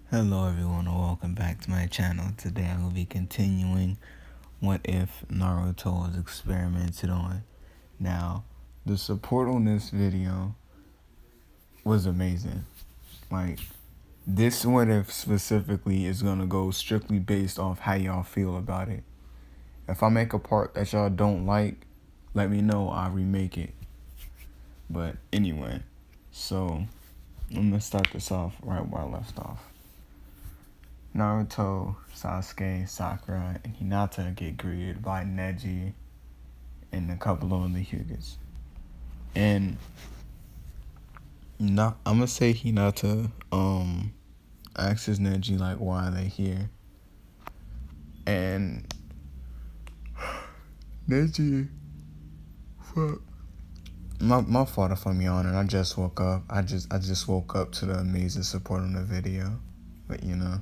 Hello everyone and welcome back to my channel. Today I will be continuing what if Naruto was experimented on. Now, the support on this video was amazing. Like, this what if specifically is gonna go strictly based off how y'all feel about it. If I make a part that y'all don't like, let me know, I'll remake it. But anyway, so I'm gonna start this off right where I left off. Naruto, Sasuke, Sakura, and Hinata get greeted by Neji and a couple of the Hyugas. And I'm gonna say Hinata asks Neji like why they here. And Neji, fuck. My fault if I'm yawning. I just woke up. I just woke up to the amazing support on the video. But you know.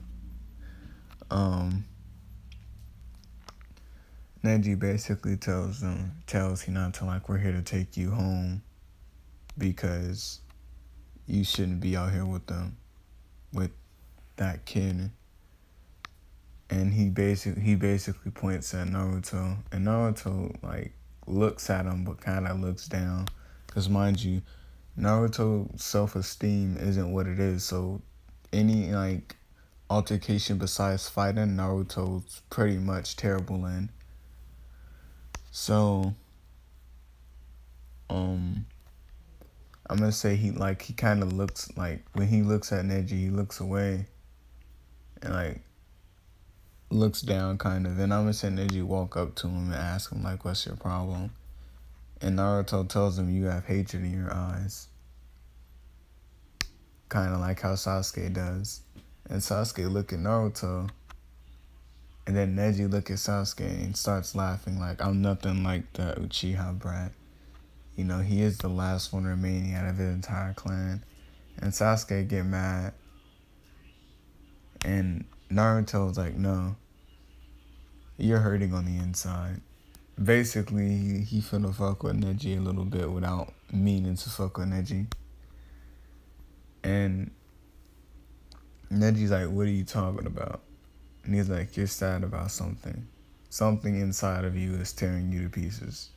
Neji basically tells Hinata like, we're here to take you home because you shouldn't be out here with that kid. And he basically points at Naruto, and Naruto like looks at him but kind of looks down, because mind you, Naruto's self-esteem isn't what it is. So any like altercation besides fighting, Naruto's pretty much terrible in. So I'm gonna say he kind of looks like, when he looks at Neji, he looks away and like looks down kind of. And I'm gonna say Neji walk up to him and ask him like, what's your problem? And Naruto tells him, you have hatred in your eyes, kind of like how Sasuke does. And Sasuke look at Naruto, and then Neji look at Sasuke and starts laughing like, I'm nothing like the Uchiha brat. You know, he is the last one remaining out of his entire clan. And Sasuke get mad. And Naruto's like, no, you're hurting on the inside. Basically, he finna fuck with Neji a little bit without meaning to fuck with Neji. And Neji's like, what are you talking about? And he's like, you're sad about something. Something inside of you is tearing you to pieces.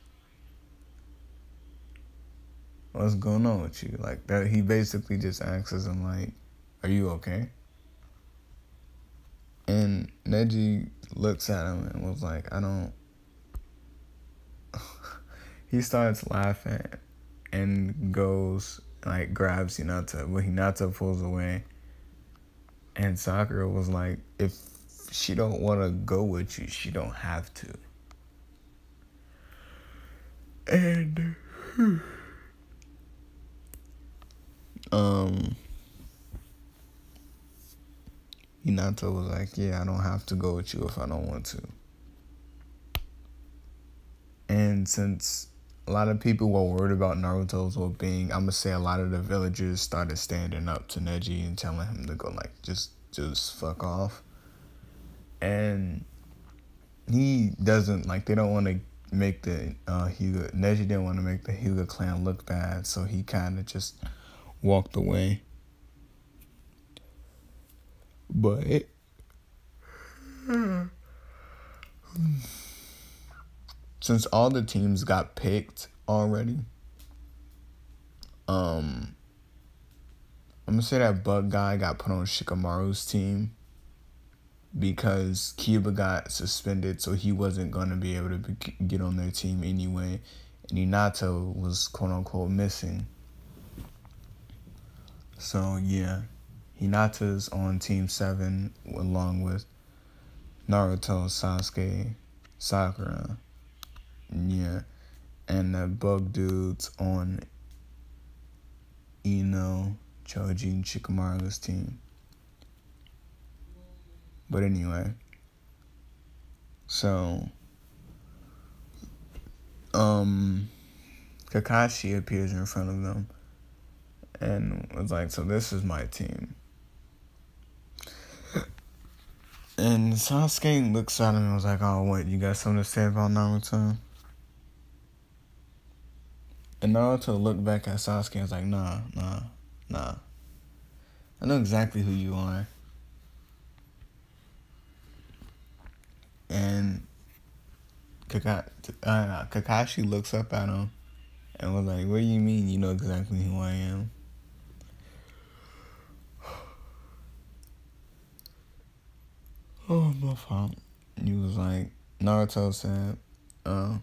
What's going on with you? Like that, he basically just asks him like, are you okay? And Neji looks at him and was like, I don't. He starts laughing and goes, like, grabs Hinata, but Hinata pulls away. And Sakura was like, if she don't want to go with you, she don't have to. And Hinata was like, yeah, I don't have to go with you if I don't want to. And since a lot of people were worried about Naruto's well-being, I'm gonna say a lot of the villagers started standing up to Neji and telling him to go, like, just fuck off. And he doesn't, like, they don't want to make the Neji didn't want to make the Hyuga clan look bad, so he kind of just walked away. But since all the teams got picked already, I'm gonna say that Bug Guy got put on Shikamaru's team because Kiba got suspended, so he wasn't gonna be able to get on their team anyway, and Hinata was quote unquote missing. So yeah, Hinata's on Team 7 along with Naruto, Sasuke, Sakura, yeah, and the bug dudes on Ino, Choji, and Shikamaru's team. But anyway, so Kakashi appears in front of them and was like, so this is my team. And Sasuke looks at him and was like, oh, what, you got something to say about Naruto? And Naruto looked back at Sasuke and was like, nah. I know exactly who you are. And Kakashi looks up at him and was like, "What do you mean? You know exactly who I am?" Oh, my fault. He was like, Naruto said, uh,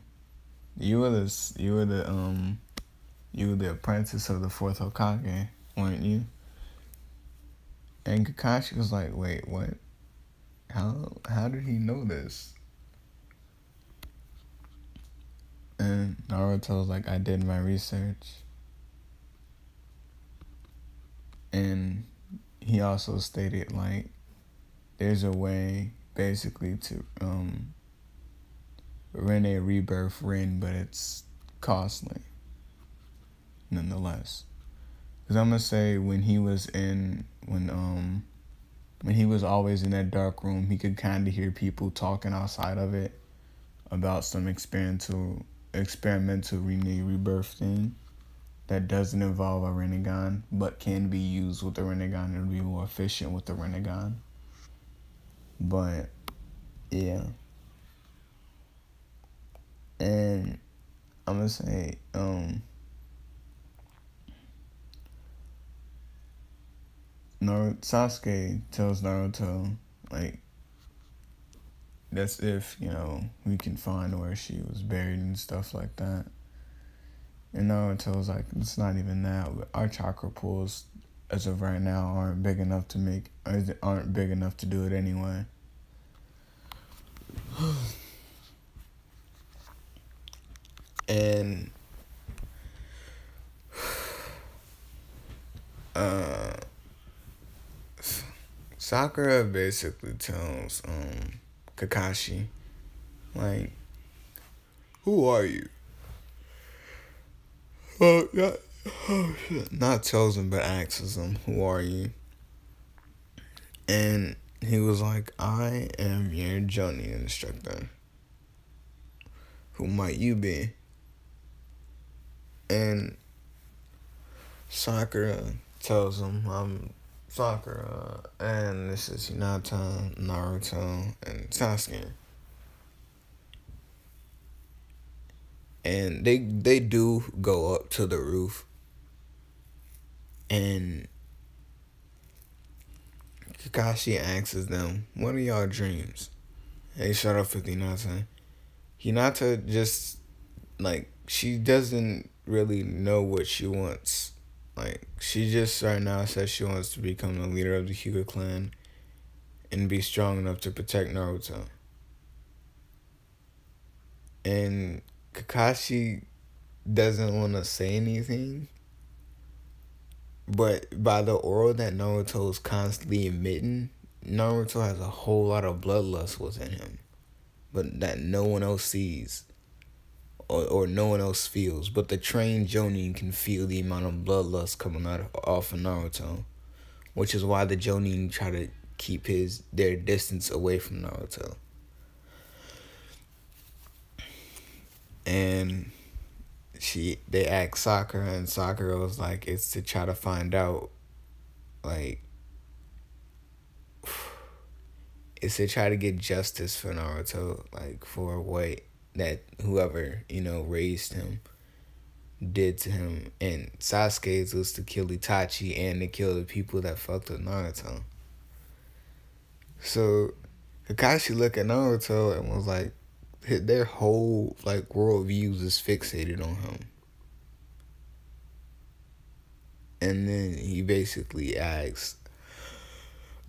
"You were the apprentice of the fourth Hokage, weren't you?" And Kakashi was like, "Wait, what? How did he know this?" And Naruto was like, "I did my research." And he also stated like, there's a way basically to rent a rebirth ring, but it's costly nonetheless. Cause I'm gonna say when he was always in that dark room, he could kind of hear people talking outside of it about some experimental rebirth thing that doesn't involve a Rinnegan, but can be used with the Rinnegan and be more efficient with the Rinnegan. But yeah, and I'm gonna say Sasuke tells Naruto like, that's if, we can find where she was buried and stuff like that. And Naruto's like, it's not even that. Our chakra pools, as of right now, aren't big enough to do it anyway. And Sakura basically tells Kakashi, like, who are you? Not tells him, but asks him, who are you? And he was like, I am your Jonin instructor. Who might you be? And Sakura tells him, I'm Sakura, and this is Hinata, Naruto, and Sasuke. And they do go up to the roof, and Kakashi asks them, what are y'all dreams? They start off with Hinata. Hinata just, like, she doesn't really know what she wants. Like, she just right now says she wants to become the leader of the Hyuga clan and be strong enough to protect Naruto. And Kakashi doesn't want to say anything, but by the aura that Naruto is constantly emitting, Naruto has a whole lot of bloodlust within him, but that no one else sees. Or no one else feels, but the trained Jonin can feel the amount of bloodlust coming off of Naruto, which is why the Jonin try to keep their distance away from Naruto. And they asked Sakura, and Sakura was like, it's to try to find out, like, it's to try to get justice for Naruto, like, for what that whoever, raised him did to him. And Sasuke's was to kill Itachi and to kill the people that fucked with Naruto. So Kakashi looked at Naruto and was like, their whole worldviews is fixated on him. And then he basically asks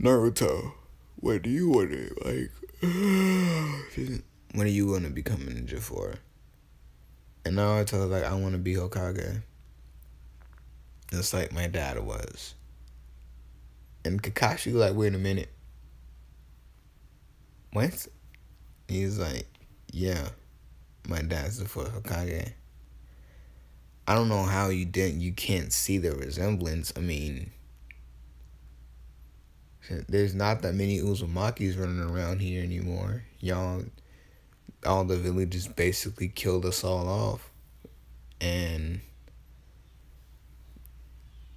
Naruto, what do you want to become a ninja for? And Naruto was like, I want to be Hokage. Just like my dad was. And Kakashi was like, wait a minute. What? He's like, yeah, my dad's the fourth Hokage. I don't know how you can't see the resemblance. I mean, there's not that many Uzumakis running around here anymore. All the villages basically killed us all off. And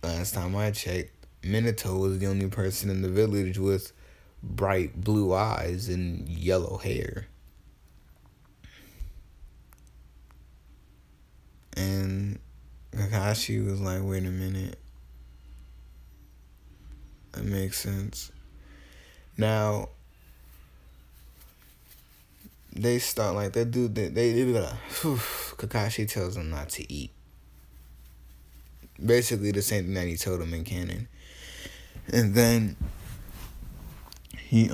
last time I checked, Minato was the only person in the village with bright blue eyes and yellow hair. And Kakashi was like, wait a minute. That makes sense. Now, they start like that dude. They be like, Kakashi tells them not to eat. Basically the same thing that he told him in canon. And then he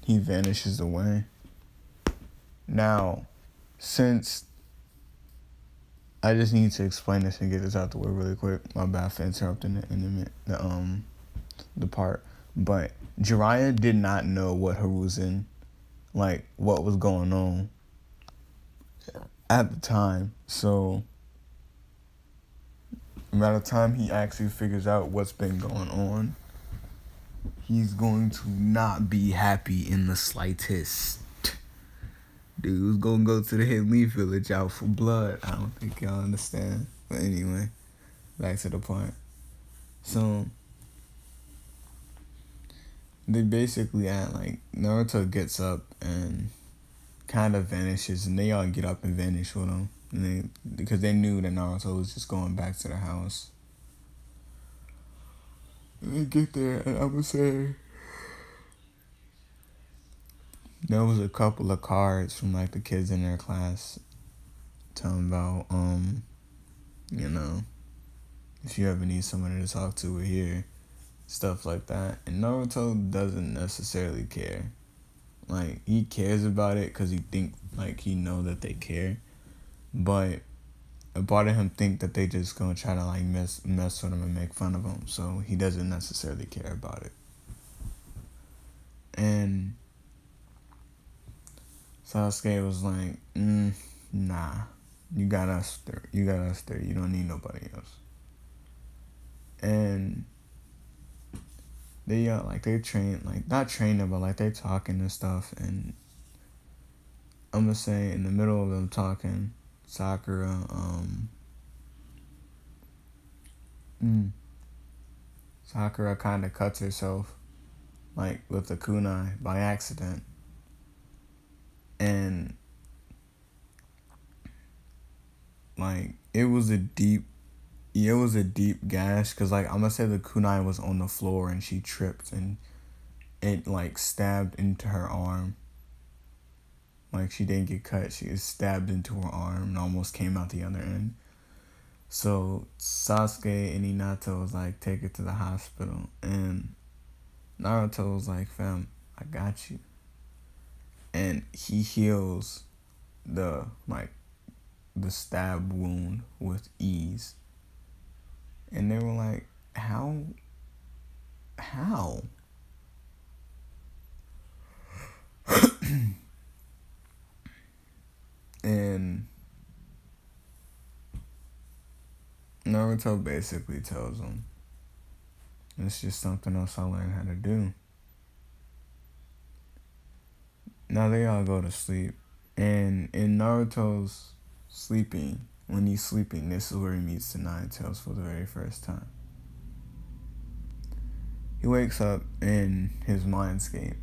vanishes away. Now, since I just need to explain this and get this out the way really quick. My bad for interrupting the part. But Jiraiya did not know what Hiruzen, like, what was going on at the time. So by the time he actually figures out what's been going on, he's going to not be happy in the slightest. Dude's gonna go to the Hidden Leaf Village out for blood. I don't think y'all understand. But anyway, back to the point. So they basically act like Naruto gets up and kind of vanishes, and they all get up and vanish with him. Because they knew that Naruto was just going back to the house. And they get there, and I would say there was a couple of cards from like the kids in their class talking about, you know, if you ever need somebody to talk to, we're here. Stuff like that. And Naruto doesn't necessarily care. Like, he cares about it because he thinks, like, he know that they care. But a part of him think that they just gonna try to, like, mess with him and make fun of him. So he doesn't necessarily care about it. And Sasuke was like, nah, you got us there. You got us there. You don't need nobody else. And they they train, like, not training, but like they talking and stuff. And I'm gonna say in the middle of them talking, Sakura kind of cuts herself, like, with the kunai by accident. And like it was a deep gash, because, like, I'm gonna say the kunai was on the floor and she tripped and it, like, stabbed into her arm. Like, she didn't get cut, she was stabbed into her arm and almost came out the other end. So Sasuke and Hinata was like, take her to the hospital, and Naruto was like, fam, I got you. And he heals the stab wound with ease. And they were like, how? And Naruto basically tells them, it's just something else I learned how to do. Now they all go to sleep. And in Naruto's sleeping, when he's sleeping, this is where he meets the Nine Tails for the very first time. He wakes up in his mindscape.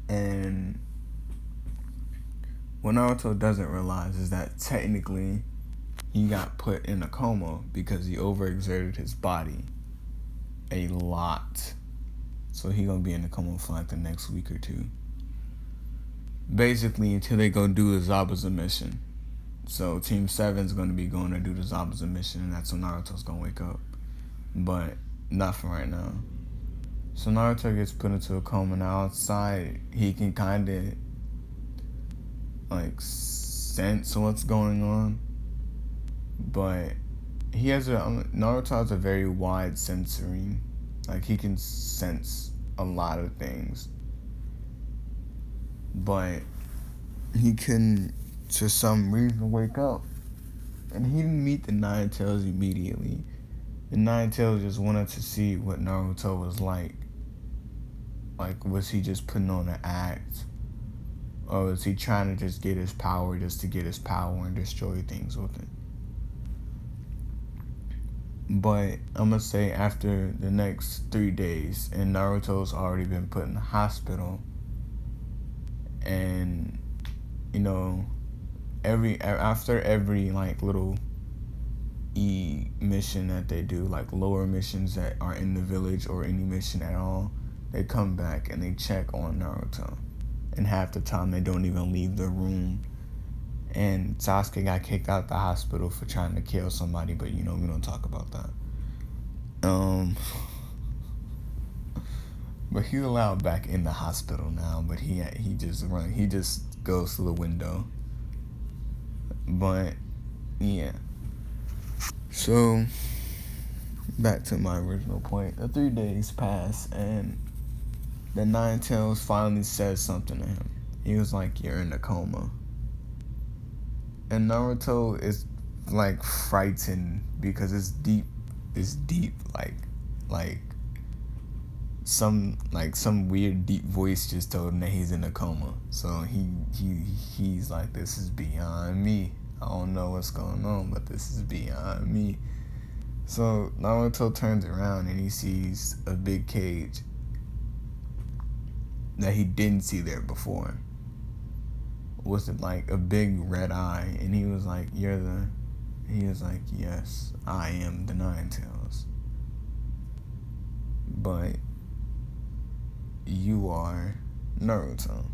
And what Naruto doesn't realize is that technically he got put in a coma because he overexerted his body a lot. So he gonna be in a coma for like the next week or two. Basically until they go do the Zabuza mission. So Team 7's gonna be going to do the Zabuza mission, and that's when Naruto's gonna wake up. But not for right now. So Naruto gets put into a coma. Now outside he can kinda like sense what's going on. But Naruto has a very wide sensory, like, he can sense a lot of things. But he couldn't, for some reason, wake up. And he didn't meet the Nine Tails immediately. The Nine Tails just wanted to see what Naruto was like. Like, was he just putting on an act? Or was he trying to just get his power just to get his power and destroy things with it? But I'm gonna say after the next 3 days, and Naruto's already been put in the hospital, and you know, after every like little mission that they do, like lower missions that are in the village or any mission at all, they come back and they check on Naruto, and half the time they don't even leave the room. And Sasuke got kicked out the hospital for trying to kill somebody, but we don't talk about that. But he's allowed back in the hospital now, but he just goes through the window. But yeah. So back to my original point. The 3 days pass, and the Nine Tails finally says something to him. He was like, "You're in a coma." And Naruto is like frightened because it's deep, like some weird deep voice just told him that he's in a coma. So he's like, "This is beyond me. I don't know what's going on, but this is beyond me." So Naruto turns around and he sees a big cage that he didn't see there before, with like a big red eye, and he was like, he was like, "Yes, I am the Nine Tails, but you are Naruto."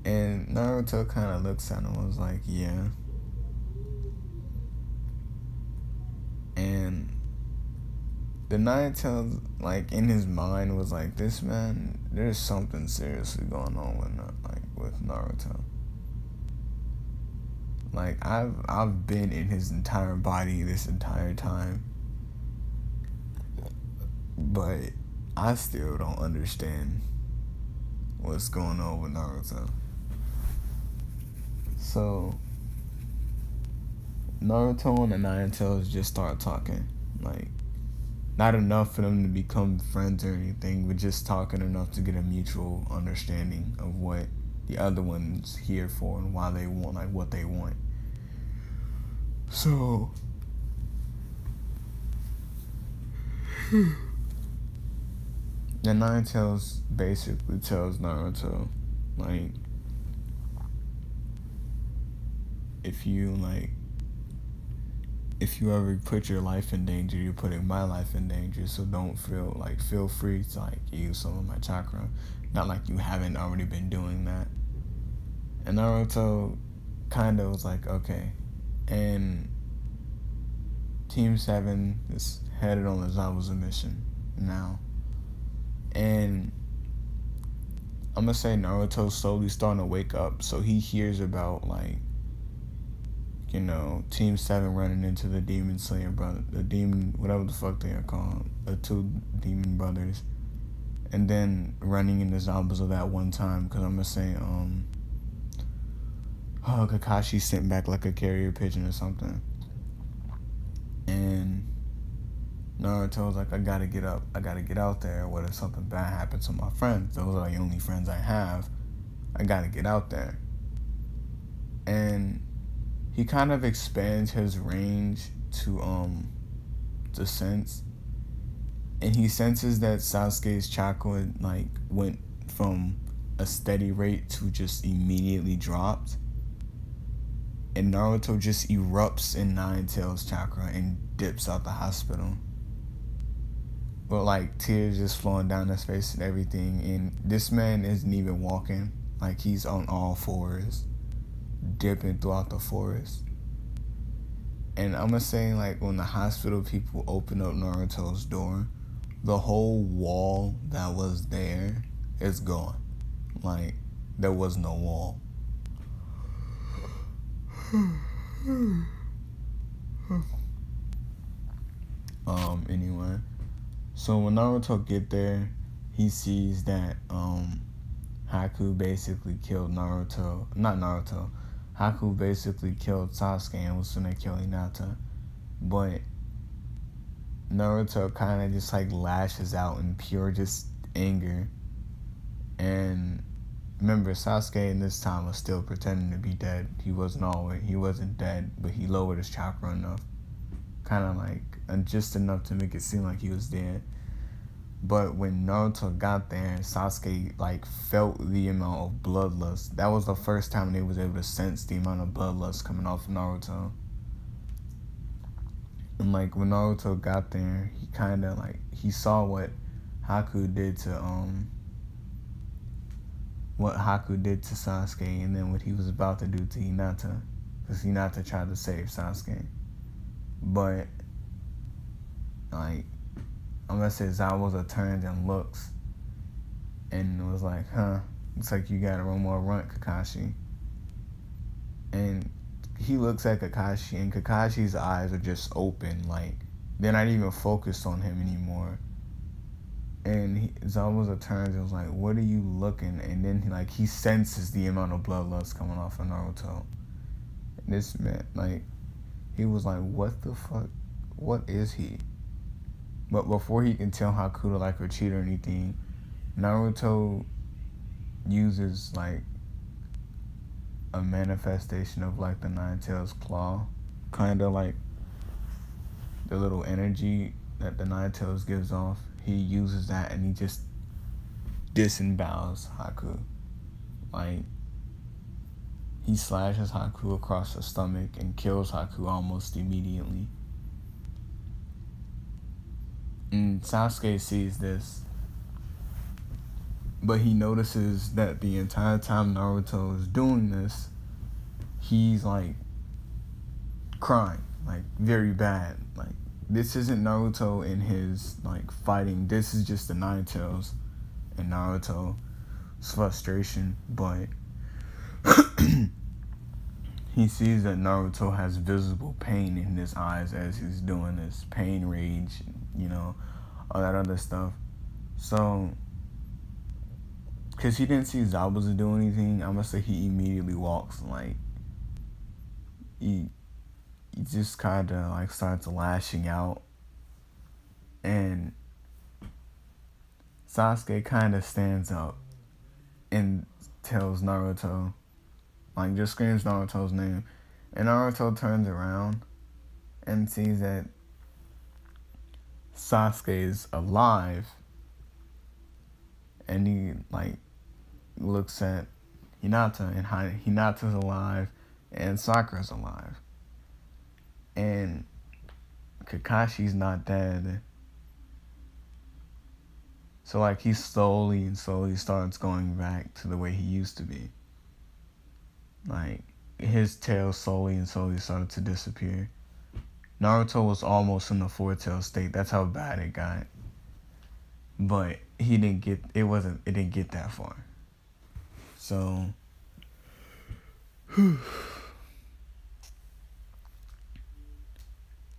And Naruto kind of looks at him and was like, "Yeah." And the Nine Tails, like in his mind, was like, "This man, there's something seriously going on with Naruto. Like I've been in his entire body this entire time, but I still don't understand what's going on with Naruto." So Naruto and the Nine Tails just start talking, like not enough for them to become friends or anything, but just talking enough to get a mutual understanding of what the other one's here for and why they want, like what they want. So the Nine Tails basically tells Naruto, like, if you ever put your life in danger, you're putting my life in danger. So feel free to like use some of my chakra. Not like you haven't already been doing that. And Naruto kind of was like, okay. And Team 7 is headed on the Zabuza mission now. And I'm gonna say Naruto's slowly starting to wake up. So he hears about like, Team 7 running into the Demon Slayer brother, the demon, whatever the fuck they are called, the two demon brothers, and then running into Zabuza that one time, because I'm gonna say, Kakashi sent back like a carrier pigeon or something, and Naruto was like, I gotta get out there. What if something bad happens to my friends? Those are the only friends I have. I gotta get out there. And he kind of expands his range to sense, and he senses that Sasuke's chakra like went from a steady rate to just immediately dropped, and Naruto just erupts in Nine Tails chakra and dips out the hospital, but like tears just flowing down his face and everything. And this man isn't even walking, like he's on all fours, dipping throughout the forest. And I'm gonna say, like, when the hospital people open up Naruto's door, the whole wall that was there is gone. Like, there was no wall. Anyway, so when Naruto get there, he sees that Haku basically killed Haku basically killed Sasuke and was gonna kill Hinata, but Naruto kind of just like lashes out in pure just anger, and remember, Sasuke in this time was still pretending to be dead. He wasn't dead, but he lowered his chakra enough, kind of like just enough to make it seem like he was dead. But when Naruto got there, Sasuke like felt the amount of bloodlust. That was the first time they was able to sense the amount of bloodlust coming off of Naruto. And like when Naruto got there, he kind of like he saw what Haku did to Sasuke, and then what he was about to do to Hinata, because Hinata tried to save Sasuke. But like, I'm gonna say Zabuza turned and looks, and was like, "Huh, looks like you got one more run, Kakashi." And he looks at Kakashi, and Kakashi's eyes are just open, like they're not even focused on him anymore. And Zabuza turns and was like, "What are you looking?" And then he senses the amount of bloodlust coming off of Naruto. And this man, like, he was like, "What the fuck? What is he?" But before he can tell Haku to like retreat or anything, Naruto uses like a manifestation of like the Nine Tails claw, kind of like the little energy that the Nine Tails gives off. He uses that and he just disembowels Haku. Like, he slashes Haku across the stomach and kills Haku almost immediately. And Sasuke sees this, but he notices that the entire time Naruto is doing this, he's like crying, like very bad. Like, this isn't Naruto in his like fighting. This is just the Nine Tails and Naruto's frustration. But he sees that Naruto has visible pain in his eyes as he's doing this, pain, rage, all that other stuff. So, because he didn't see Zabuza do anything, I'm gonna say he immediately walks, like, he just kind of like starts lashing out. And Sasuke kind of stands up and tells Naruto, like, just screams Naruto's name. And Naruto turns around and sees that Sasuke is alive. And he like looks at Hinata, and Hinata's alive and Sakura's alive. And Kakashi's not dead. So like he slowly starts going back to the way he used to be. Like, his tail slowly started to disappear. Naruto was almost in the four-tail state. That's how bad it got. But it didn't get that far. So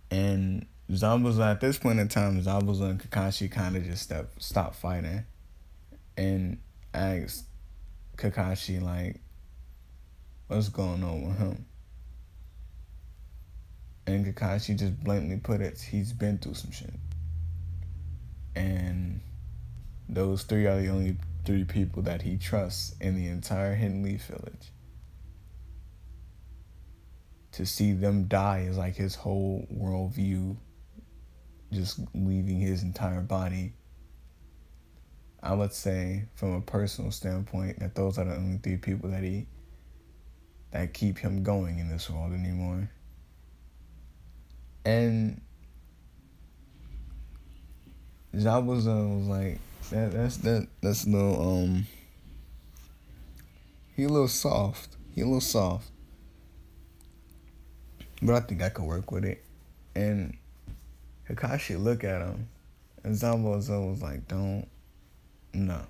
and Zabuza, at this point in time, Zabuza and Kakashi kind of just stopped fighting and asked Kakashi, like, what's going on with him? And Kakashi just blatantly put it, he's been through some shit. And those three are the only three people that he trusts in the entire Hidden Leaf Village. To see them die is like his whole worldview just leaving his entire body. I would say, from a personal standpoint, that those are the only three people that keep him going in this world anymore. And Zabuza was like, that's a little he a little soft. But I think I could work with it. And Kakashi looked at him, and Zabuza was like, no,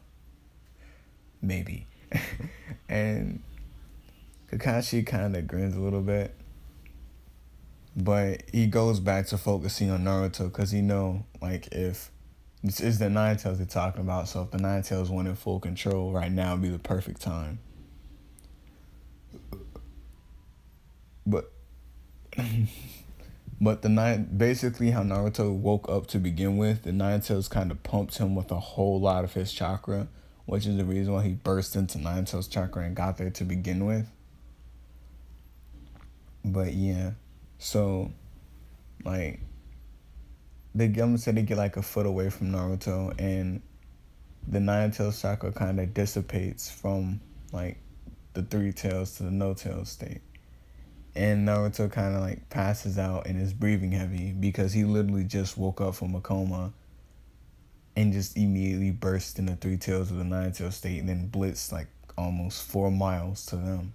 maybe. And Kakashi kind of grins a little bit, but he goes back to focusing on Naruto, because he know, like, if this is the Nine Tails they're talking about, so if the Nine Tails went in full control right now, would be the perfect time. But basically how Naruto woke up to begin with, the Nine Tails kind of pumped him with a whole lot of his chakra, which is the reason why he burst into Naruto's chakra and got there to begin with. But yeah, so like the Gum said they get like a foot away from Naruto, and the Nine Tails chakra kind of dissipates from like the Three Tails to the No Tails state. And Naruto kind of like passes out and is breathing heavy because he literally just woke up from a coma and just immediately burst in the Three Tails of the Nine Tails state and then blitzed like almost 4 miles to them.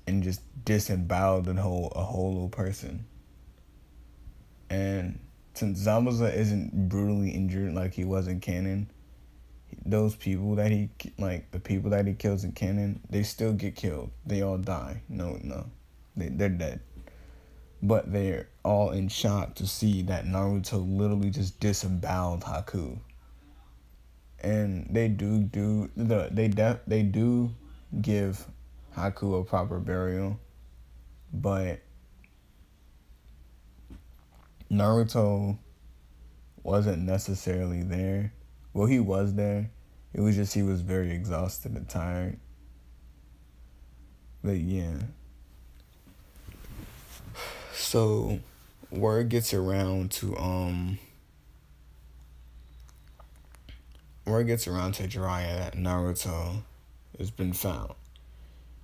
And just disemboweled a whole little person. And since Zabuza isn't brutally injured like he was in canon, those people that he, like, the people that he kills in canon, they still get killed. They all die. No. They're dead. But they're all in shock to see that Naruto literally just disemboweled Haku. And they do give Haku a proper burial, but Naruto wasn't necessarily there. Well, he was there. It was just he was very exhausted and tired. But yeah. So word gets around to Jiraiya that Naruto has been found.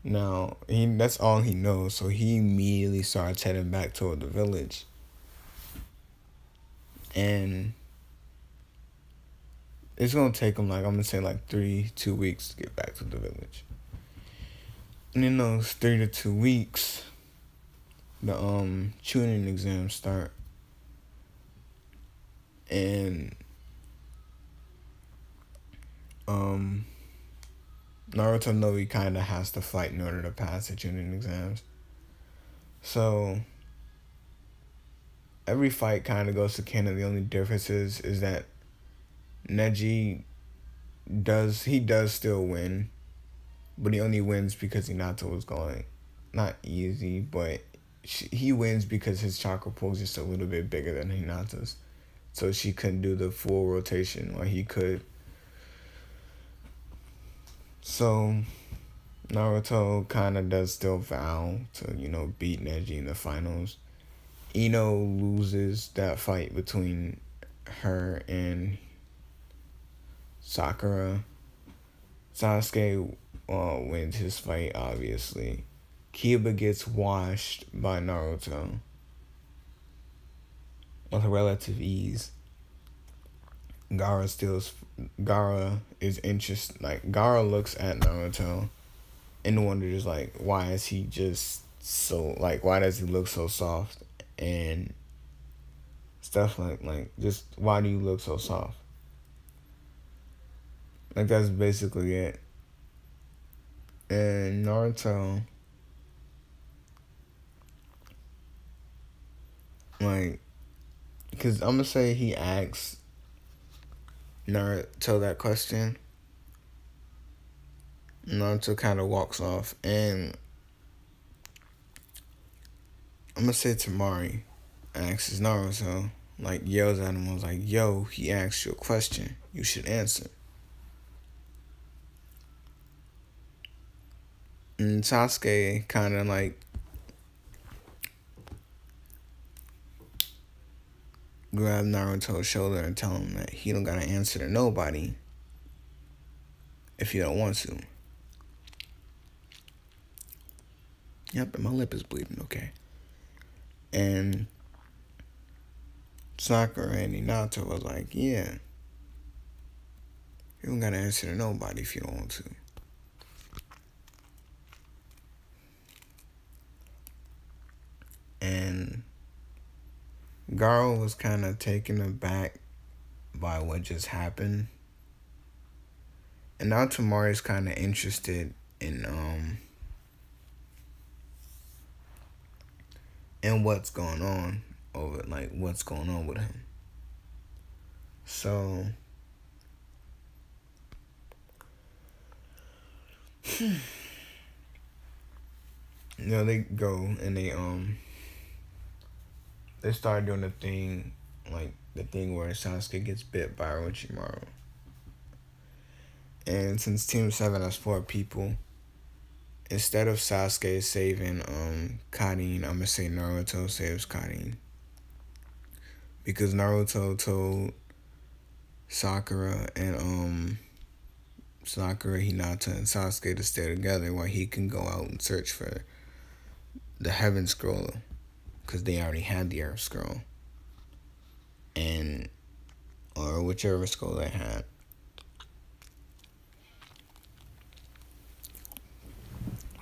Now, that's all he knows, so he immediately starts heading back toward the village. And it's going to take him, like, I'm going to say, like, 2 weeks to get back to the village. And in those 3 to 2 weeks, the tuning exams start. And Naruto knows he kind of has to fight in order to pass the tuning exams. So every fight kind of goes to canon. The only difference is that Neji does still win, but he only wins because Hinata was going not easy, but he wins because his chakra pool is just a little bit bigger than Hinata's, so she couldn't do the full rotation while he could. So Naruto kind of does still vow to, beat Neji in the finals. Ino loses that fight between her and Sakura. Sasuke wins his fight, obviously. Kiba gets washed by Naruto with relative ease. Gaara is interested. Like, Gaara looks at Naruto and wonders, like, why is he just so, like, why does he look so soft? And stuff like just, why do you look so soft? Like, that's basically it. And Naruto, like, because I'm going to say he asks Naruto that question. Naruto kind of walks off, and I'm going to say Temari asks Naruto, like, yells at him, was like, yo, he asked you a question. You should answer. And Sasuke kind of, like, grab Naruto's shoulder and tell him that he don't gotta answer to nobody if you don't want to. Yep, and my lip is bleeding, okay. And Sakura and Hinata was like, yeah, you don't gotta answer to nobody if you don't want to. And Gaara was kind of taken aback by what just happened. And now Temari's kind of interested in what's going on what's going on with him. So they go and they start doing the thing where Sasuke gets bit by Orochimaru. And since Team 7 has 4 people, instead of Sasuke saving Karin, I'm gonna say Naruto saves Karin. Because Naruto told Sakura and Hinata, and Sasuke to stay together while he can go out and search for the Heaven Scroll, because they already had the Earth Scroll, and or whichever scroll they had.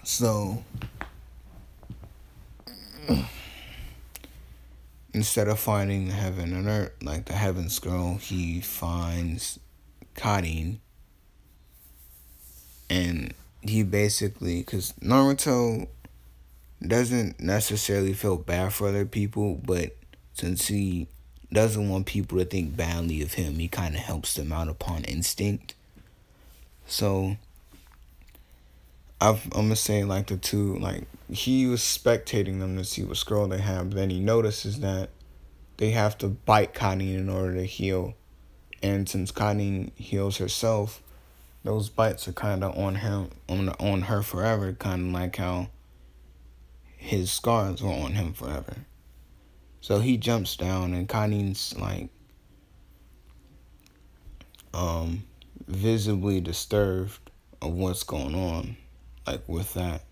So instead of finding the Heaven and Earth, like the Heaven Scroll, he finds Karin. And he basically, because Naruto doesn't necessarily feel bad for other people, but since he doesn't want people to think badly of him, he kind of helps them out upon instinct. So I'm gonna say like the two, like he was spectating them to see what scroll they have, but then he notices that they have to bite Karin in order to heal. And since Karin heals herself, those bites are kind of on him, on her forever, kind of like how his scars were on him forever. So he jumps down, and Karin's like visibly disturbed of what's going on, like with that.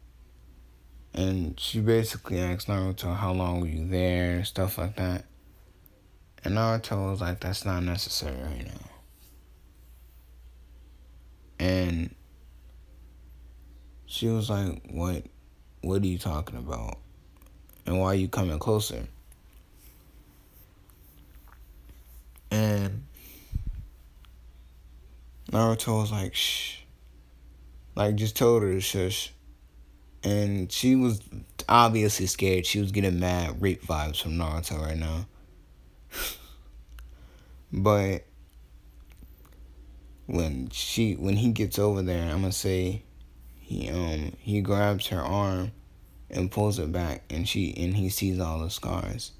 And she basically asks Naruto, how long were you there, and stuff like that. And Naruto was like, that's not necessary right now. And she was like, what are you talking about? And why are you coming closer? And Naruto was like, shh. Like, just told her to shush. And she was obviously scared. She was getting mad rape vibes from Naruto right now. But when he gets over there, I'm gonna say he grabs her arm and pulls it back, and he sees all the scars.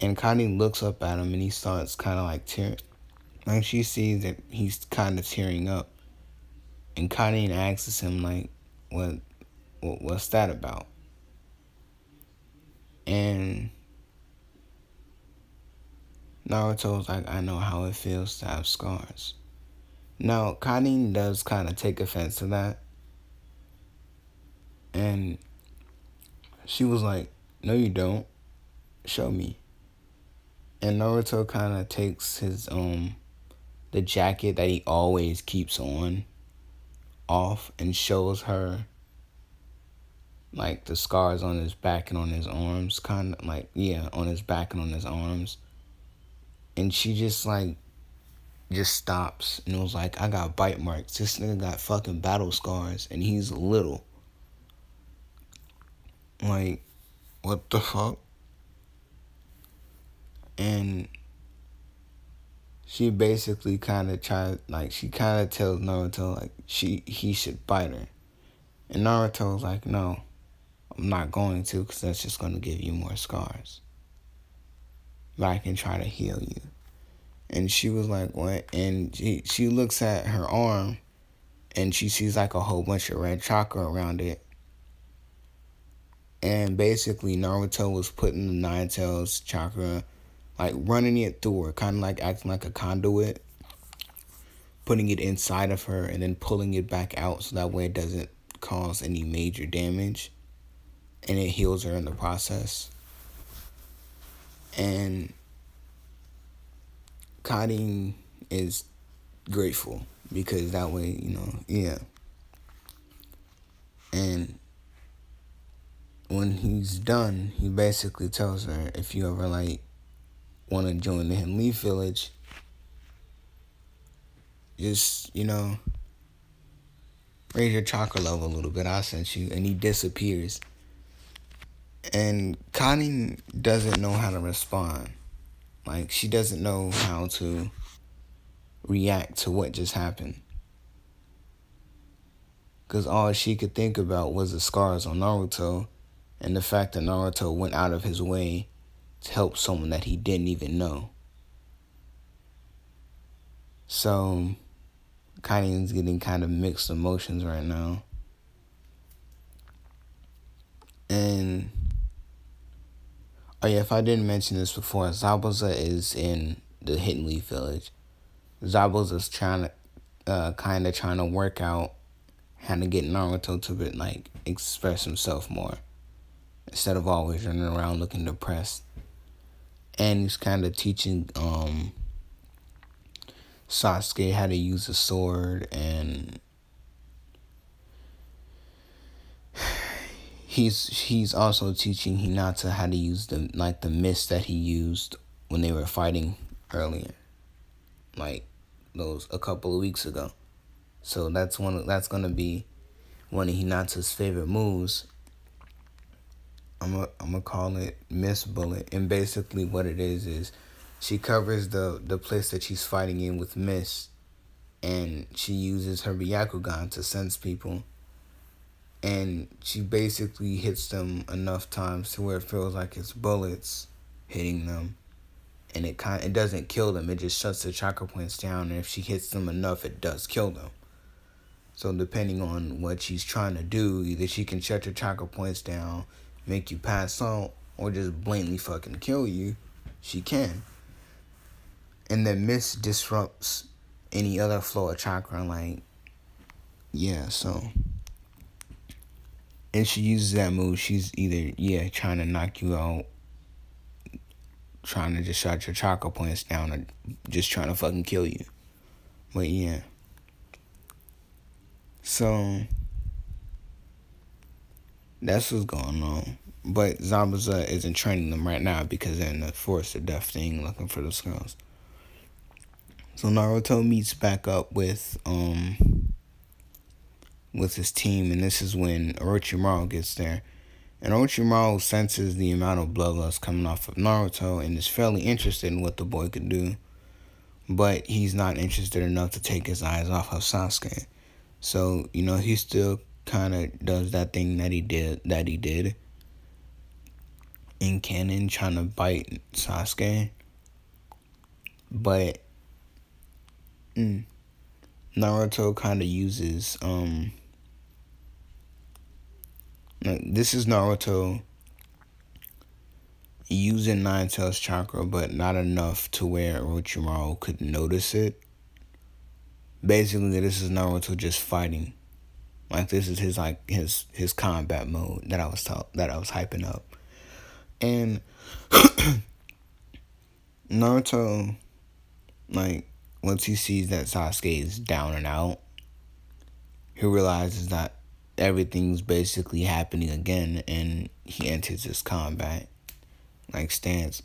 And Karin looks up at him, and he starts kind of like tearing. Like, she sees that he's kind of tearing up. And Karin asks him, like, what's that about? And Naruto's like, I know how it feels to have scars. Now, Karin does kind of take offense to that. And she was like, no, you don't. Show me. And Naruto kind of takes his, the jacket that he always keeps on off and shows her, like, the scars on his back and on his arms. Kind of like, yeah, on his back and on his arms. And she just stops and was like, I got bite marks. This nigga got fucking battle scars and he's little. Like, what the fuck? And she basically kind of she kind of tells Naruto, like, he should bite her. And Naruto's like, no, I'm not going to, because that's just going to give you more scars. But I can try to heal you. And she was like, what? And she looks at her arm, and she sees like a whole bunch of red chakra around it. And basically, Naruto was putting the Nine Tails chakra, like running it through her, kind of like acting like a conduit, putting it inside of her and then pulling it back out so that way it doesn't cause any major damage. And it heals her in the process. And Karin is grateful because that way, yeah. And when he's done, he basically tells her, if you ever like want to join the Hidden Leaf Village, just, raise your chakra level a little bit. I'll send you. And he disappears. And Karin doesn't know how to respond. Like, she doesn't know how to react to what just happened. Because all she could think about was the scars on Naruto and the fact that Naruto went out of his way to help someone that he didn't even know. So Kaine's getting kind of mixed emotions right now. And, oh yeah, if I didn't mention this before, Zabuza is in the Hidden Leaf Village. Zabuza's kind of trying to work out how to get Naruto to, like, express himself more, instead of always running around looking depressed. And he's kind of teaching Sasuke how to use a sword, and he's also teaching Hinata how to use the mist that he used when they were fighting earlier, like those a couple of weeks ago. So that's gonna be one of Hinata's favorite moves. I'm gonna call it Mist Bullet, and basically what it is she covers the place that she's fighting in with mist, and she uses her Byakugan to sense people. And she basically hits them enough times to where it feels like it's bullets hitting them. And it doesn't kill them. It just shuts the chakra points down. And if she hits them enough, it does kill them. So depending on what she's trying to do, either she can shut your chakra points down, make you pass out, or just blatantly fucking kill you. She can. And the mist disrupts any other flow of chakra. Like, yeah, so... And she uses that move. She's either, trying to knock you out, trying to just shut your chakra points down, or just trying to fucking kill you. But yeah. So, that's what's going on. But Zabuza isn't training them right now because they're in the Forest of Death thing looking for the skulls. So Naruto meets back up with his team, and this is when Orochimaru gets there. And Orochimaru senses the amount of bloodlust coming off of Naruto and is fairly interested in what the boy could do. But he's not interested enough to take his eyes off of Sasuke. So, he still kind of does that thing that he did in canon, trying to bite Sasuke. But Naruto kind of uses... this is Naruto using Nine Tails chakra, but not enough to where Orochimaru could notice it. Basically, this is Naruto just fighting. Like, this is his combat mode that I was hyping up. And Naruto, like, once he sees that Sasuke is down and out, he realizes that everything's basically happening again, and he enters his combat stance.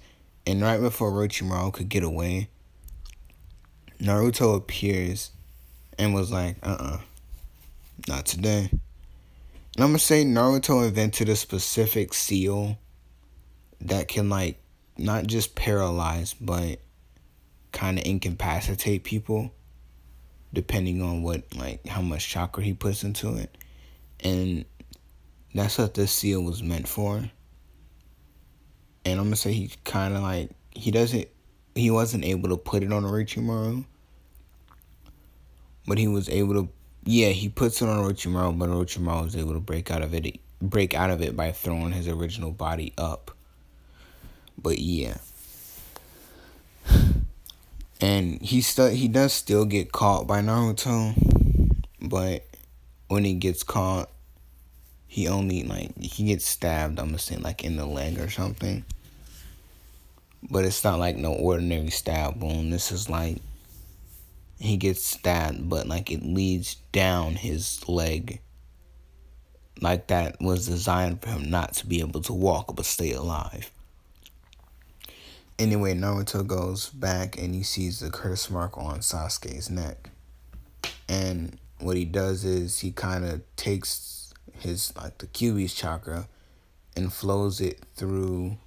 And right before Orochimaru could get away, Naruto appears and was like, not today. And I'm gonna say Naruto invented a specific seal that can, like, not just paralyze, but kind of incapacitate people, depending on how much chakra he puts into it. And that's what this seal was meant for. And I'm gonna say he kind of he wasn't able to put it on Orochimaru, but he was able to, he puts it on Orochimaru, but Orochimaru was able to break out of it by throwing his original body up. But yeah. And he does still get caught by Naruto, but when he gets caught, he only, he gets stabbed, I'm gonna say, in the leg or something. But it's not no ordinary stab wound. This is he gets stabbed, but it leads down his leg. That was designed for him not to be able to walk but stay alive. Anyway, Naruto goes back and he sees the curse mark on Sasuke's neck. And what he does is he kind of takes his, the Kyuubi's chakra and flows it through...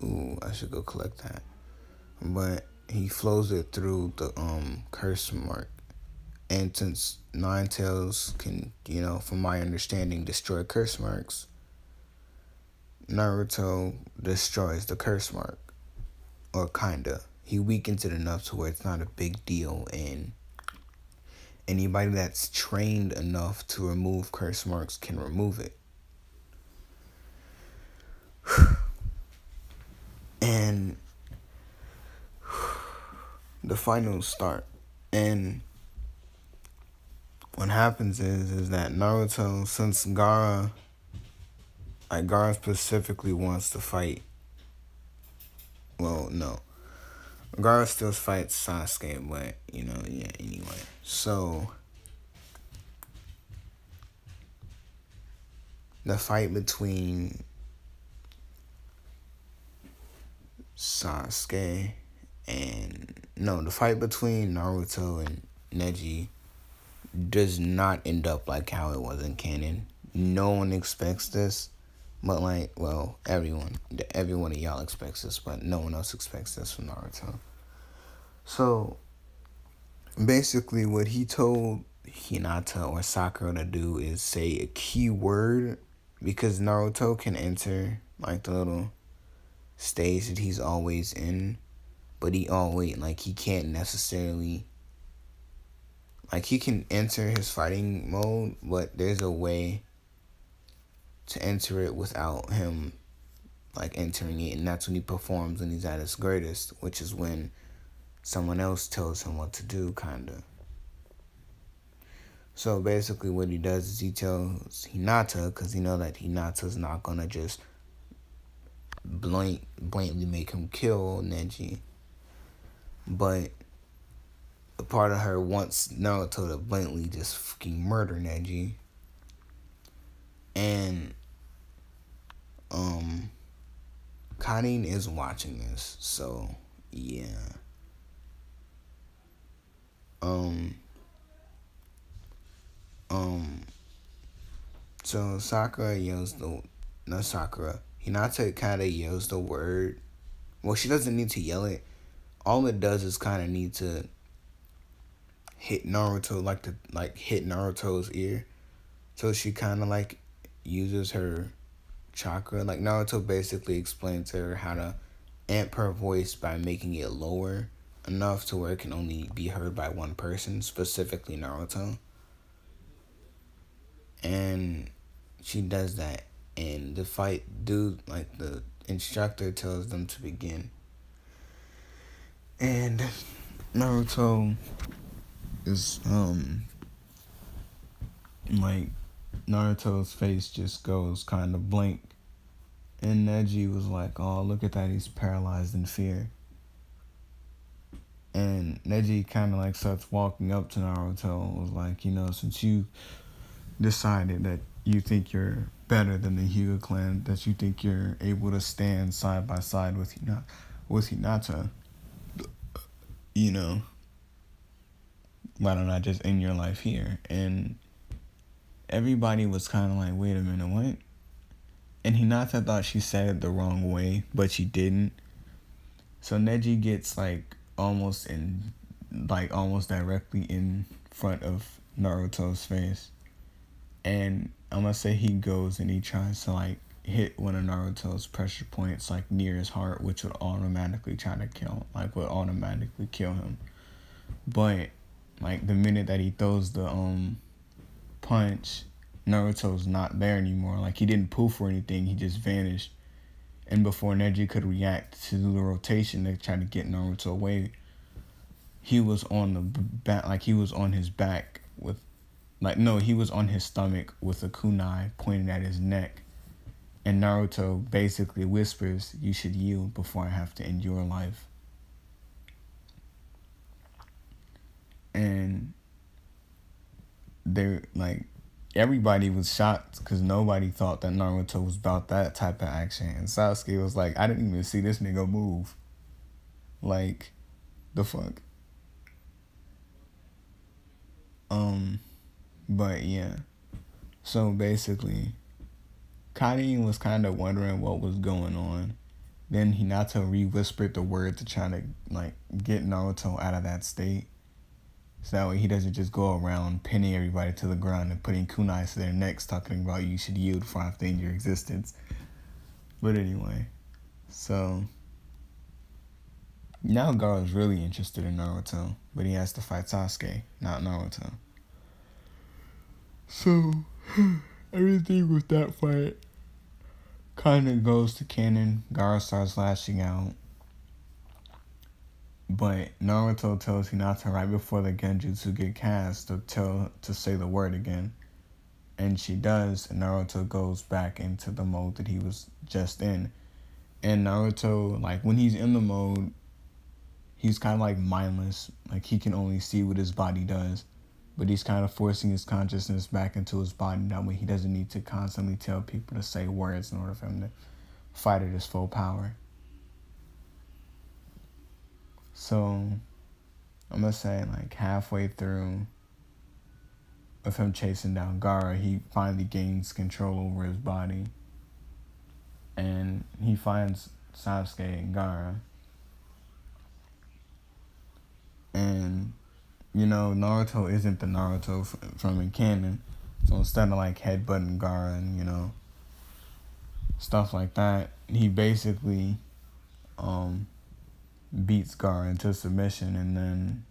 Ooh, I should go collect that. But he flows it through the curse mark. And since Nine Tails can, from my understanding, destroy curse marks, Naruto destroys the curse mark. Or kinda. He weakens it enough to where it's not a big deal, and anybody that's trained enough to remove curse marks can remove it. And the finals start. And what happens is that Naruto, since Gaara specifically wants to fight. Well, no. Gaara still fights Sasuke, but, anyway. So, the fight between Sasuke the fight between Naruto and Neji does not end up like how it was in canon. No one expects this, but everyone of y'all expects this, but no one else expects this from Naruto. So, basically what he told Hinata or Sakura to do is say a key word, because Naruto can enter the little stage that he's always in, but he can't necessarily, he can enter his fighting mode, but there's a way to enter it without him entering it, and that's when he performs when he's at his greatest, which is when someone else tells him what to do, kinda. So basically what he does is he tells Hinata, because he knows that Hinata's not gonna just blatantly make him kill Neji, but a part of her wants Naruto to blatantly just fucking murder Neji. And Karin is watching this, so yeah. So Sakura yells Hinata kind of yells the word. Well, she doesn't need to yell it. All it does is kind of need to hit Naruto, hit Naruto's ear. So she kind of uses her chakra. Naruto basically explains to her how to amp her voice by making it lower enough to where it can only be heard by one person, specifically Naruto. And she does that, and the fight, the instructor tells them to begin. And Naruto is, Naruto's face just goes kind of blank. And Neji was like, oh, look at that, he's paralyzed in fear. And Neji kind of starts walking up to Naruto and was like, since you decided that you think you're better than the Hyuga clan, that you think you're able to stand side by side with Hinata, why don't I just end your life here? And everybody was kind of like, wait a minute, what? And Hinata thought she said it the wrong way, but she didn't. So Neji gets almost directly in front of Naruto's face. And I'm gonna say he goes and he tries to hit one of Naruto's pressure points near his heart, which would automatically kill him. But the minute that he throws the punch, Naruto's not there anymore. He didn't poof or anything, he just vanished. And before Neji could react to the rotation to try to get Naruto away, he was on the back, he was on his back with he was on his stomach with a kunai pointed at his neck. And Naruto basically whispers, you should yield before I have to end your life. And they're everybody was shocked because nobody thought that Naruto was about that type of action. And Sasuke was like, I didn't even see this nigga move. The fuck? But yeah. So basically, Karin was kind of wondering what was going on. Then Hinata re-whispered the word to try to get Naruto out of that state. So that way he doesn't just go around pinning everybody to the ground and putting kunais to their necks talking about you should yield before I have to end your existence. But anyway, so now Gaara's really interested in Naruto, but he has to fight Sasuke, not Naruto. So everything with that fight kind of goes to canon. Gaara starts lashing out, but Naruto tells Hinata right before the Genjutsu get cast to say the word again, and she does. And Naruto goes back into the mode that he was just in. And Naruto, like when he's in the mode, he's kind of like mindless. Like he can only see what his body does. But he's kind of forcing his consciousness back into his body. That way he doesn't need to constantly tell people to say words in order for him to fight at his full power. So I'm going to say like halfway through of him chasing down Gaara, he finally gains control over his body. And he finds Sasuke and Gaara. And you know, Naruto isn't the Naruto from in canon. So instead of like headbutting Gaara and, you know, stuff like that, he basically beats Gaara into submission. And then,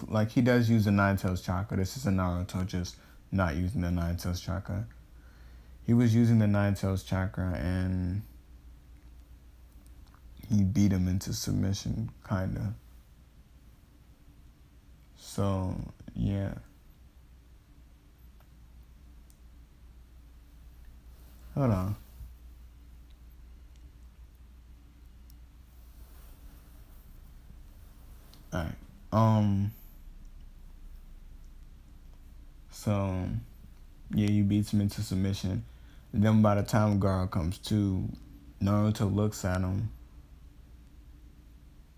like, he does use the Nine Tails chakra. This is a Naruto just not using the Nine Tails chakra. He was using the Nine Tails chakra and he beat him into submission, kind of. So, yeah. Hold on. Alright. So, yeah, he beats him into submission. And then by the time Gaara comes to, Naruto looks at him.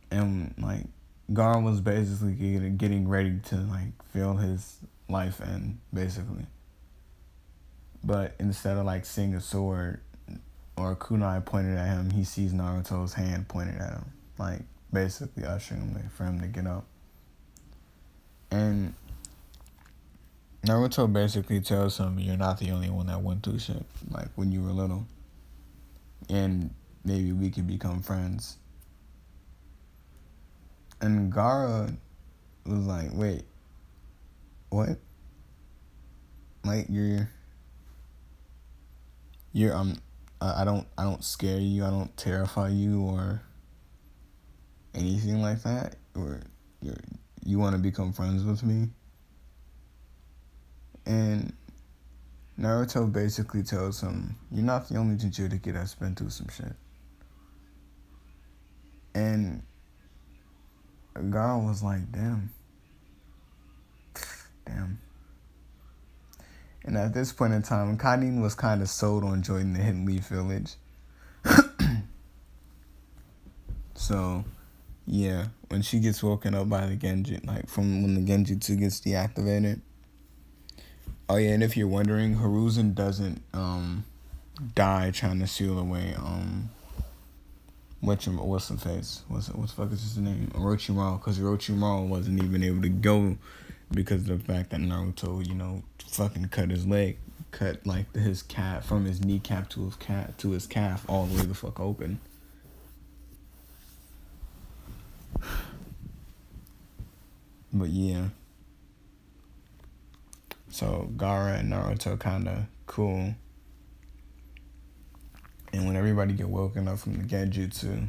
And, like, Gaara was basically getting ready to, like, feel his life end, basically. But instead of, like, seeing a sword or a kunai pointed at him, he sees Naruto's hand pointed at him. Like, basically ushering him for him to get up. And Naruto basically tells him, you're not the only one that went through shit, like, when you were little. And maybe we could become friends. And Gaara was like, wait, what? Like, I don't scare you, I don't terrify you or anything like that, or you want to become friends with me? And Naruto basically tells him, you're not the only Jinchuriki that's been through some shit. And Gaara was like, damn. And at this point in time, Karin was kind of sold on joining the Hidden Leaf Village. So, yeah, when she gets woken up by the Genji, like from when the Genjutsu gets deactivated. Oh yeah, and if you're wondering, Hiruzen doesn't die trying to seal away what's the face? What the fuck is his name? Orochimaru, because Orochimaru wasn't even able to go because of the fact that Naruto, you know, fucking cut his leg, cut like his calf from his kneecap to his calf all the way the fuck open. But yeah. So Gaara and Naruto kinda cool. And when everybody get woken up from the Genjutsu,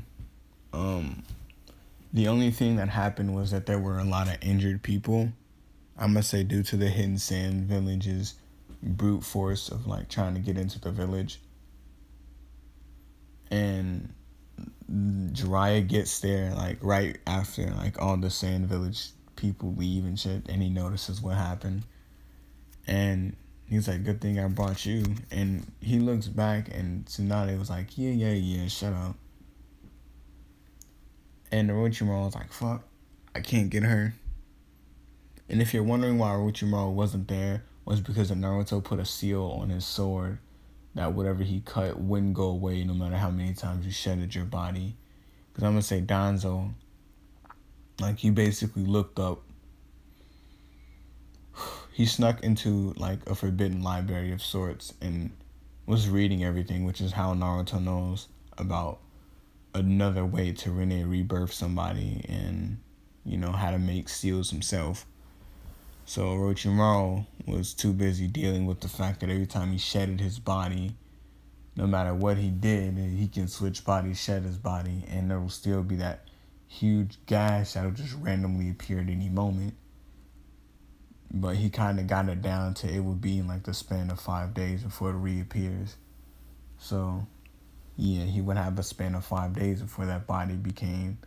the only thing that happened was that there were a lot of injured people. I'm gonna say due to the Hidden Sand Village's brute force of like trying to get into the village. And Jiraiya gets there like right after like all the Sand Village people leave and shit, and he notices what happened. And he's like, good thing I brought you. And he looks back and Tsunade was like, yeah, shut up. And Orochimaru was like, fuck, I can't get her. And if you're wondering why Orochimaru wasn't there, was because Naruto put a seal on his sword that whatever he cut wouldn't go away no matter how many times you shedded your body. Because I'm going to say Danzo, like he basically looked up, he snuck into like a forbidden library of sorts and was reading everything, which is how Naruto knows about another way to rebirth somebody and, you know, how to make seals himself. So Orochimaru was too busy dealing with the fact that every time he shedded his body, no matter what he did, he can switch bodies, shed his body, and there will still be that huge gash that'll just randomly appear at any moment. But he kind of got it down to it would be in like the span of 5 days before it reappears. So, yeah, he would have a span of 5 days before that body became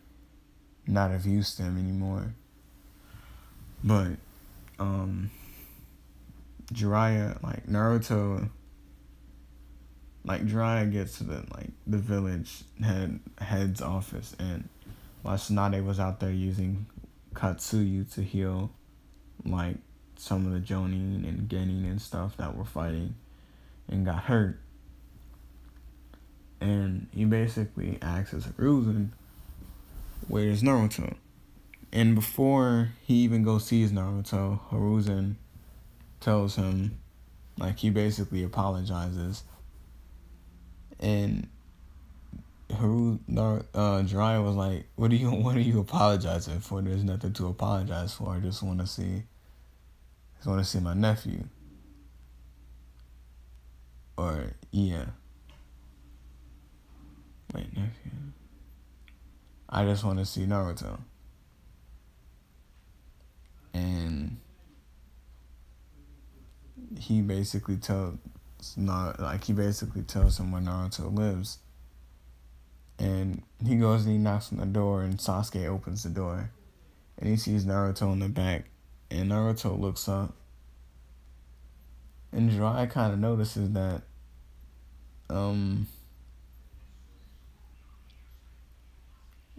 not of use to him anymore. But, Jiraiya, like Naruto, like Jiraiya gets to the village head's office, and while Tsunade was out there using Katsuyu to heal like some of the Jonin and Genin and stuff that were fighting and got hurt. And he basically asks Hiruzen, where's Naruto? And before he even goes sees Naruto, Hiruzen tells him, like, he basically apologizes. And Jiraiya was like, what are you apologizing for? There's nothing to apologize for. I just want to see my nephew. Or, yeah. Wait, nephew. I just want to see Naruto. And he basically tells him where Naruto lives. And he goes and he knocks on the door, and Sasuke opens the door. And he sees Naruto in the back. And Naruto looks up. And Jiraiya kind of notices that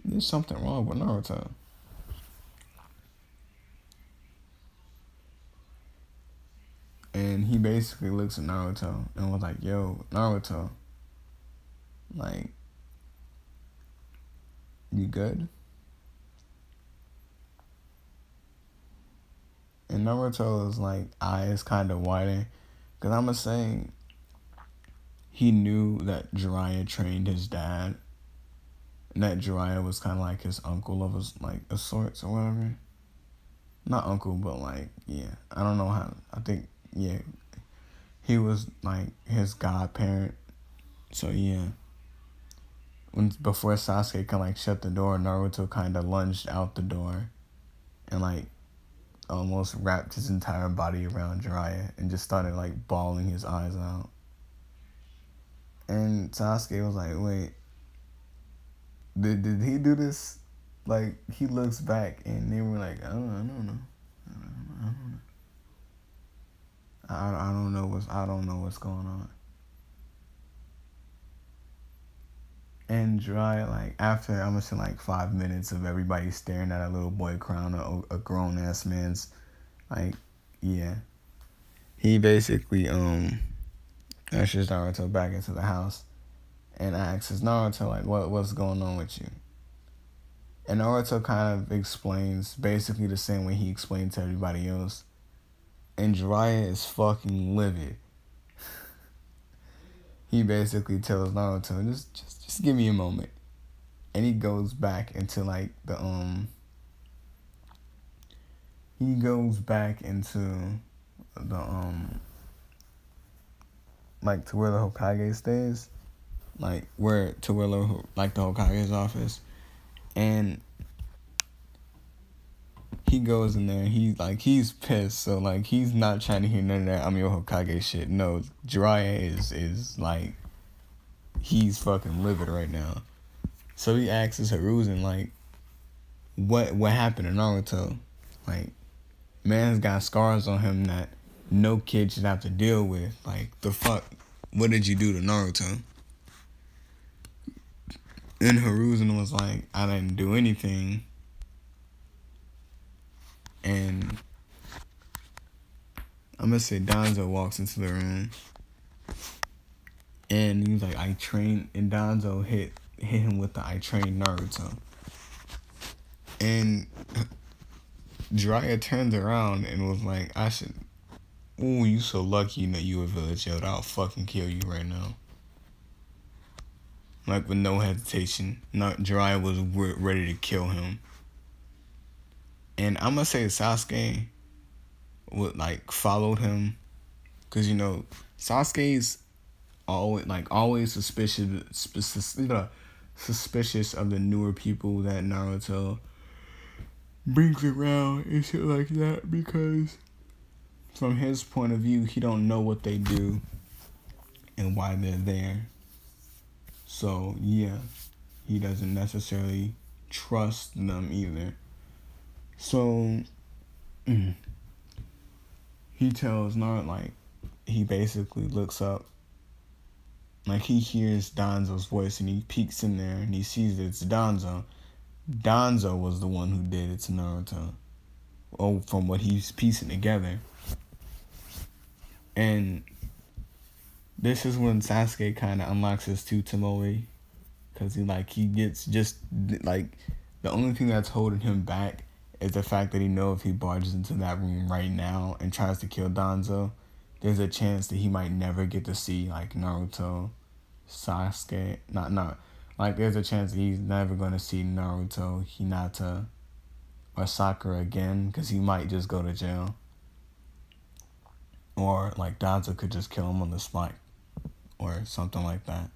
there's something wrong with Naruto. And he basically looks at Naruto and was like, yo, Naruto, like, you good? And Naruto's like eyes kind of widen, because I'm saying he knew that Jiraiya trained his dad, and that Jiraiya was kind of like his uncle of his, like, a sorts or whatever. Not uncle, but like, yeah, I don't know how. I think, yeah, he was like his godparent. So yeah, before Sasuke could like shut the door, Naruto kind of lunged out the door, and like almost wrapped his entire body around Jiraiya and just started like bawling his eyes out. And Sasuke was like, wait, did he do this? Like, he looks back and they were like, I don't know. I don't know what's going on. And Jiraiya, like, after, I'm gonna say, like, 5 minutes of everybody staring at a little boy crying a grown-ass man's, like, yeah. He basically, ushers Naruto back into the house and asks Naruto, like, what's going on with you? And Naruto kind of explains basically the same way he explained to everybody else. And Jiraiya is fucking livid. He basically tells Naruto, just give me a moment. And he goes back into like the like to where the Hokage stays. Like the Hokage's office. And he goes in there, he's pissed, so like he's not trying to hear none of that I'm your Hokage shit. No, Jiraiya is like, he's fucking livid right now. So he asks Hiruzen, like, what happened to Naruto? Like, man's got scars on him that no kid should have to deal with. Like, the fuck? What did you do to Naruto? And Hiruzen was like, I didn't do anything. And I'm gonna say Danzo walks into the room. And he was like, I trained, and Danzo hit him with the I trained Naruto. And Jiraiya turned around and was like, ooh, you so lucky that you a village elder. I'll fucking kill you right now. Like, with no hesitation. Jiraiya was ready to kill him. And I'm gonna say Sasuke, would like followed him, because you know Sasuke's always suspicious of the newer people that Naruto brings around and shit like that, because from his point of view, he don't know what they do and why they're there. So yeah, he doesn't necessarily trust them either. So he tells Naruto, like, he basically looks up, like he hears Danzo's voice and he peeks in there and he sees it's Danzo. Danzo was the one who did it to Naruto. Oh, from what he's piecing together. And this is when Sasuke kind of unlocks his Tsutomu, because he gets just like, the only thing that's holding him back is the fact that he knows if he barges into that room right now and tries to kill Danzo, there's a chance that he might never get to see like Naruto, Sasuke, like there's a chance that he's never going to see Naruto, Hinata, or Sakura again, because he might just go to jail. Or like Danzo could just kill him on the spot or something like that.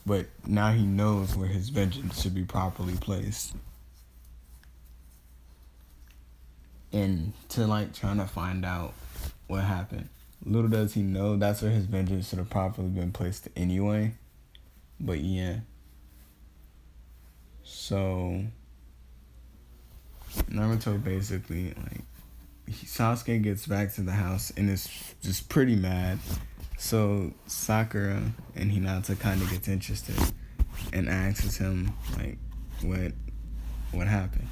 But now he knows where his vengeance should be properly placed. And to like trying to find out what happened. Little does he know that's where his vengeance should have properly been placed anyway. But yeah. So Naruto basically, like, Sasuke gets back to the house and is just pretty mad. So Sakura and Hinata kind of gets interested and asks him like what happened.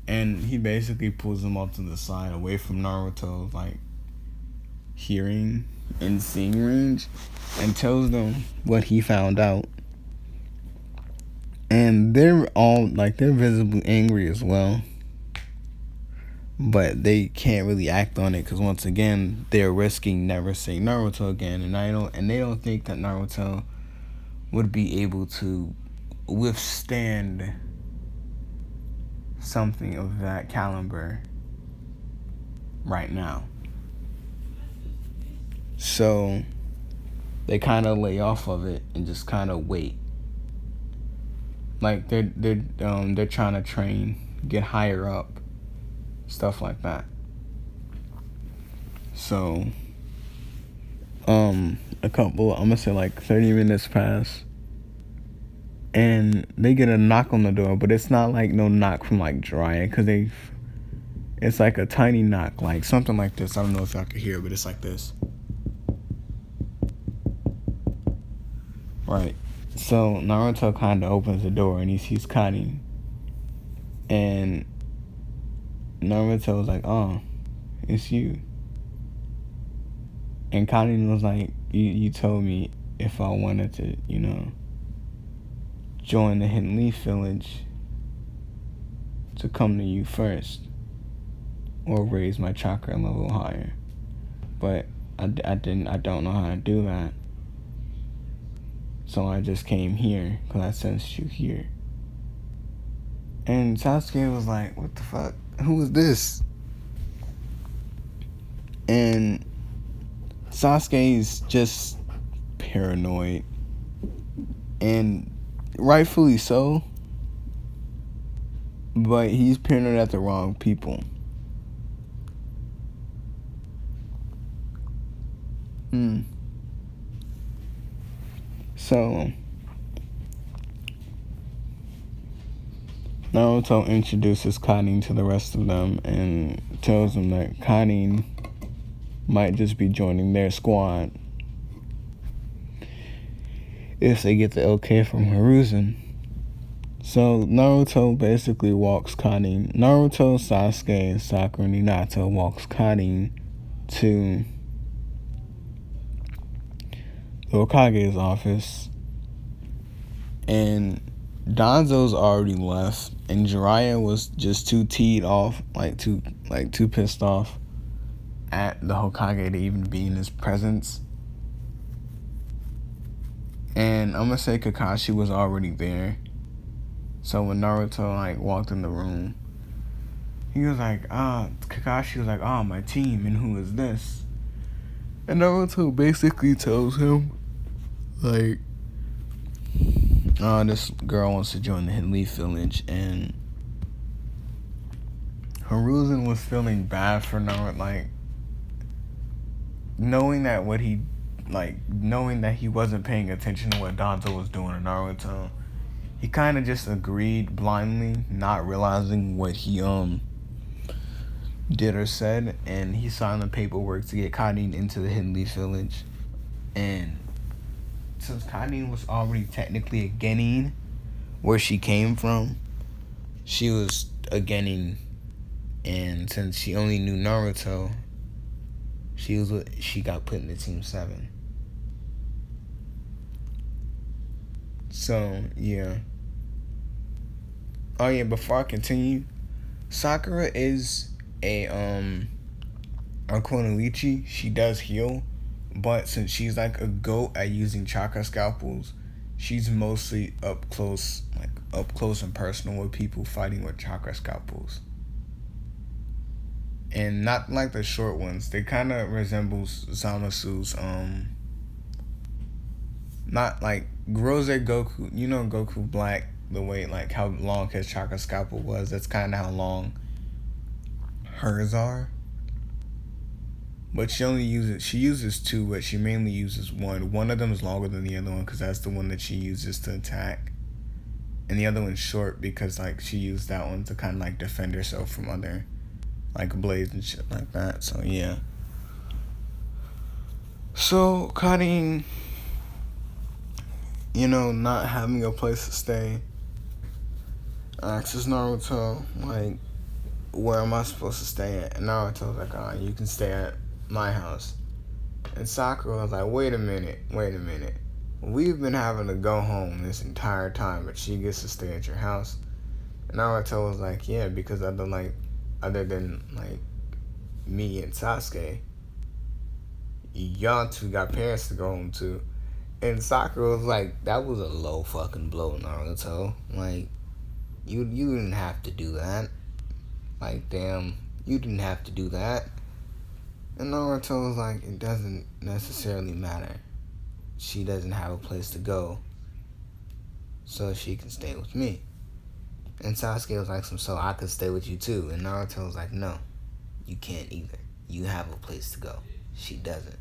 And he basically pulls him off to the side away from Naruto's like hearing and seeing range and tells them what he found out. And they're all like, they're visibly angry as well. But they can't really act on it because once again they're risking never seeing Naruto again, and they don't think that Naruto would be able to withstand something of that caliber right now. So they kind of lay off of it and just kind of wait. Like they're trying to train, get higher up. Stuff like that. So, a couple, I'm gonna say like 30 minutes pass, and they get a knock on the door, but it's not like no knock from like Jiraiya, because it's like a tiny knock, like something like this. I don't know if y'all can hear it, but it's like this. Right. So Naruto kind of opens the door and he sees Karin, and Naruto was like, "Oh, it's you." And Karin was like, you told me if I wanted to, join the Hidden Leaf Village, to come to you first, or raise my chakra level higher. But I don't know how to do that. So I just came here, because I sensed you here. And Sasuke was like, what the fuck? Who is this? And Sasuke's just paranoid. And rightfully so. But he's paranoid at the wrong people. So Naruto introduces Karin to the rest of them and tells them that Karin might just be joining their squad if they get the okay from Hiruzen. So Naruto basically walks Karin. Naruto, Sasuke, Sakura, and Hinata walks Karin to the Hokage's office, and Danzo's already left, and Jiraiya was just too teed off, too pissed off at the Hokage to even be in his presence. And I'm gonna say Kakashi was already there. So when Naruto walked in the room, he was like, Kakashi was like, my team, and who is this? And Naruto basically tells him, like, this girl wants to join the Hidden Leaf Village, and Hiruzen was feeling bad for Naruto, like, knowing that he wasn't paying attention to what Danzo was doing to Naruto. He kind of just agreed blindly, not realizing what he did or said, and he signed the paperwork to get Karin into the Hidden Leaf Village. And since Karin was already technically a Genin, where she came from, she was a Genin, and since she only knew Naruto, she got put in the Team 7. So yeah. Oh yeah, before I continue, Sakura is a Kunoichi. She does heal, but since she's like a goat at using chakra scalpels, she's mostly up close and personal with people fighting with chakra scalpels. And not like the short ones. They kind of resembles Zamasu's not like Rose Goku. You know Goku Black, the way like how long his chakra scalpel was. That's kind of how long hers are. But she uses two, but she mainly uses one. One of them is longer than the other one because that's the one that she uses to attack. And the other one's short because like she used that one to kind of like defend herself from other like blades and shit like that. So yeah. So Karin, not having a place to stay, asks Naruto, like, where am I supposed to stay at? And Naruto's like, you can stay at my house. And Sakura was like, wait a minute. We've been having to go home this entire time, but she gets to stay at your house. And Naruto was like, yeah, because other than me and Sasuke, y'all two got parents to go home to. And Sakura was like, that was a low fucking blow, Naruto. Like, you didn't have to do that. Like, damn, you didn't have to do that. And Naruto was like, it doesn't necessarily matter. She doesn't have a place to go, so she can stay with me. And Sasuke was like, so I could stay with you too. And Naruto was like, no, you can't either. You have a place to go. She doesn't.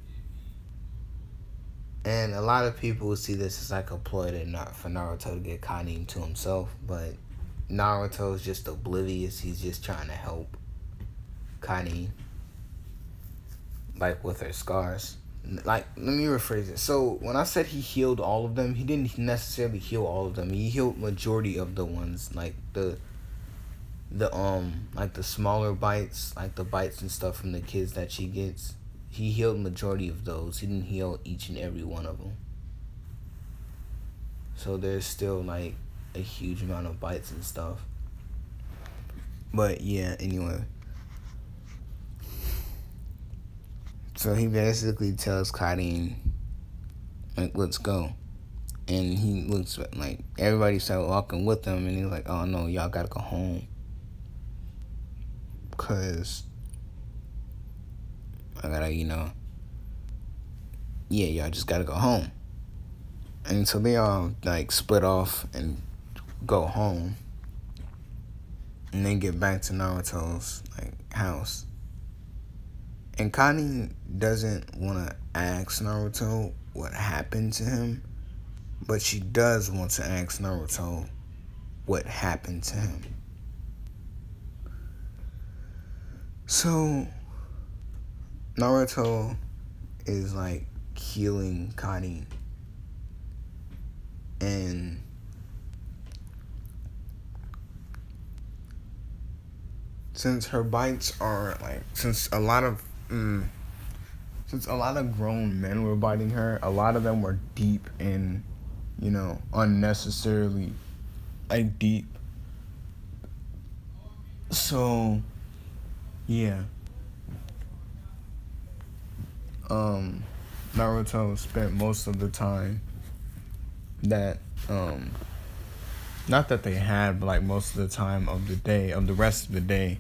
And a lot of people will see this as like a ploy for Naruto to get Karin to himself, but Naruto's just oblivious. He's just trying to help Karin, like, with her scars. Like, let me rephrase it. So, when I said he healed all of them, he didn't necessarily heal all of them. He healed majority of the ones, like the smaller bites, like the bites and stuff from the kids that she gets. He healed majority of those. He didn't heal each and every one of them. So there's still like a huge amount of bites and stuff. But yeah, anyway. So he basically tells Karin, like, let's go. And he looks like everybody started walking with him, and he's like, oh no, y'all gotta go home. Cause I gotta, y'all just gotta go home. And so they all like split off and go home. And they get back to Naruto's like house. And Karin doesn't want to ask Naruto what happened to him, but she does want to ask Naruto what happened to him. So Naruto is like healing Karin, and since her bites are like, since a lot of grown men were biting her, a lot of them were deep and, unnecessarily, like, deep. So, yeah. Naruto spent most of the time that, not that they had, but, like, most of the time of the rest of the day,